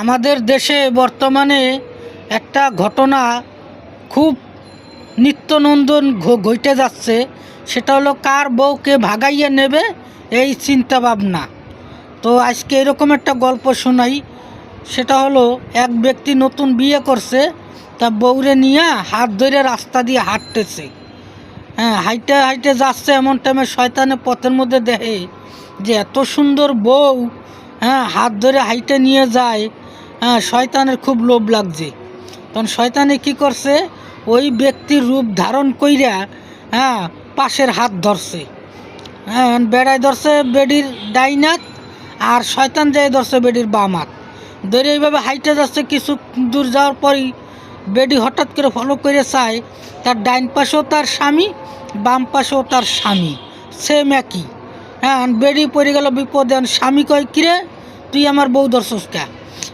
আমাদের দেশে বর্তমানে একটা ঘটনা খুব নিত্যনন্দন ঘটে যাচ্ছে। সেটা হলো কার বউকে ভাগাইয়ে নেবে এই চিন্তা ভাবনা। তো আজকে এরকম একটা গল্প শোনাই। সেটা হলো এক ব্যক্তি নতুন বিয়ে করছে, তা বউরে নিয়ে হাত ধরে রাস্তা দিয়ে হাঁটতেছে। হাইটে হাইটে যাচ্ছে, এমন টাইমে শয়তানে পথের মধ্যে দেখে যে এত সুন্দর বউ হাত ধরে হাইটে নিয়ে যায়। শয়তানের খুব লোভ লাগছে। তখন শয়তানে কি করছে, ওই ব্যক্তির রূপ ধারণ কইরা পাশের হাত ধরছে। বেড়ায় ধরছে বেডির ডাইনাত, আর শয়তান যায় ধরছে বেডির বাম হাত ধরে। এইভাবে হাইটে যাচ্ছে, কিছু দূর যাওয়ার পরই বেডি হঠাৎ করে ফলো করে চায়, তার ডাইন পাশেও তার স্বামী, বাম পাশেও তার স্বামী, সেম একই। বেডি পড়ে গেল বিপদে। স্বামী কয়, কিরে তুই আমার বউ ধরছস কে?